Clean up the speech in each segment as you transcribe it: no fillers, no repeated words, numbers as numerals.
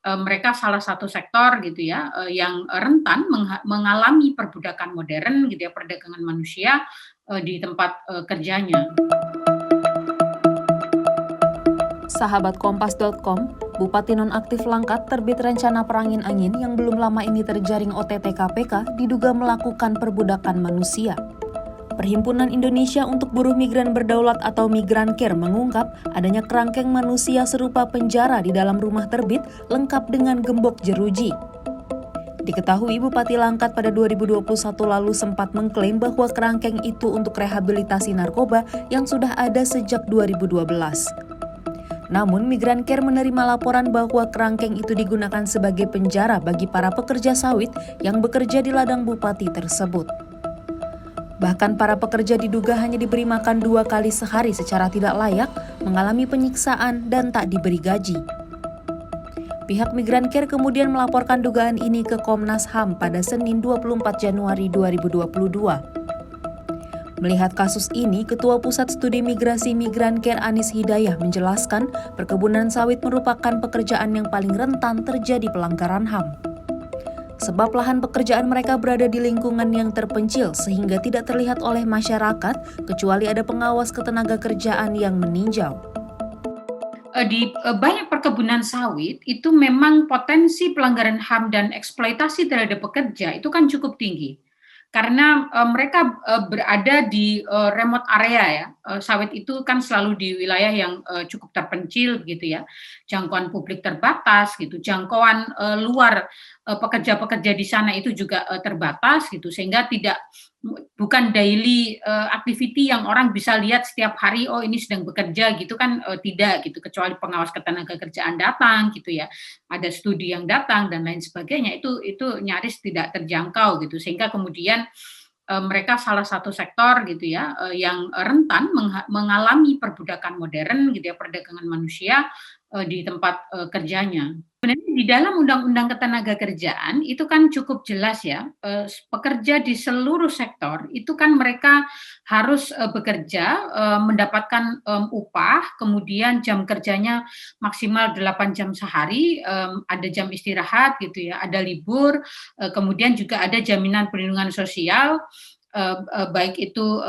mereka salah satu sektor gitu ya, yang rentan mengalami perbudakan modern gitu ya, perdagangan manusia, di tempat, kerjanya. Sahabat Kompas.com, Bupati Nonaktif Langkat terbit rencana perangin-angin yang belum lama ini terjaring OTT KPK diduga melakukan perbudakan manusia. Perhimpunan Indonesia untuk Buruh Migran Berdaulat atau Migrancare mengungkap adanya kerangkeng manusia serupa penjara di dalam rumah terbit lengkap dengan gembok jeruji. Diketahui Bupati Langkat pada 2021 lalu sempat mengklaim bahwa kerangkeng itu untuk rehabilitasi narkoba yang sudah ada sejak 2012. Namun, Migrancare menerima laporan bahwa kerangkeng itu digunakan sebagai penjara bagi para pekerja sawit yang bekerja di ladang Bupati tersebut. Bahkan para pekerja diduga hanya diberi makan 2 kali sehari secara tidak layak, mengalami penyiksaan dan tak diberi gaji. Pihak Migrancare kemudian melaporkan dugaan ini ke Komnas HAM pada Senin 24 Januari 2022. Melihat kasus ini, Ketua Pusat Studi Migrasi Migrancare Anis Hidayah menjelaskan perkebunan sawit merupakan pekerjaan yang paling rentan terjadi pelanggaran HAM. Sebab lahan pekerjaan mereka berada di lingkungan yang terpencil sehingga tidak terlihat oleh masyarakat kecuali ada pengawas ketenaga kerjaan yang meninjau. Di banyak perkebunan sawit itu memang potensi pelanggaran HAM dan eksploitasi terhadap pekerja itu kan cukup tinggi. Karena mereka berada di remote area ya, sawit itu kan selalu di wilayah yang cukup terpencil gitu ya, jangkauan publik terbatas gitu, jangkauan luar pekerja-pekerja di sana itu juga terbatas gitu, sehingga bukan daily activity yang orang bisa lihat setiap hari, oh ini sedang bekerja gitu kan, tidak gitu, kecuali pengawas ketenaga kerjaan datang gitu ya, ada studi yang datang dan lain sebagainya, itu nyaris tidak terjangkau gitu, sehingga kemudian mereka salah satu sektor gitu ya, yang rentan mengalami perbudakan modern gitu ya, perdagangan manusia di tempat kerjanya. Sebenarnya di dalam Undang-Undang Ketenagakerjaan itu kan cukup jelas ya, pekerja di seluruh sektor itu kan mereka harus bekerja, mendapatkan upah, kemudian jam kerjanya maksimal 8 jam sehari, ada jam istirahat gitu ya, ada libur, kemudian juga ada jaminan perlindungan sosial, baik itu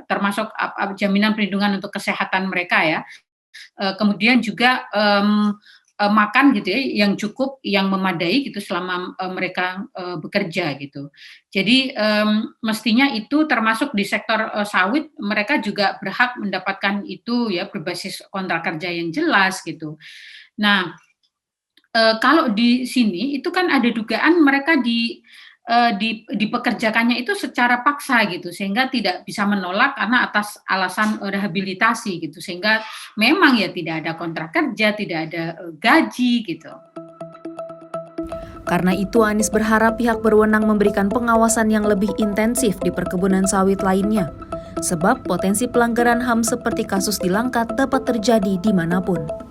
termasuk jaminan perlindungan untuk kesehatan mereka ya, kemudian juga makan gitu ya, yang cukup, yang memadai gitu selama mereka bekerja gitu. Jadi mestinya itu termasuk di sektor sawit, mereka juga berhak mendapatkan itu ya, berbasis kontrak kerja yang jelas gitu. Nah, kalau di sini itu kan ada dugaan mereka dipekerjakannya itu secara paksa gitu, sehingga tidak bisa menolak karena atas alasan rehabilitasi gitu, sehingga memang ya tidak ada kontrak kerja, tidak ada gaji gitu. Karena itu Anis berharap pihak berwenang memberikan pengawasan yang lebih intensif di perkebunan sawit lainnya. Sebab potensi pelanggaran HAM seperti kasus di Langkat dapat terjadi dimanapun.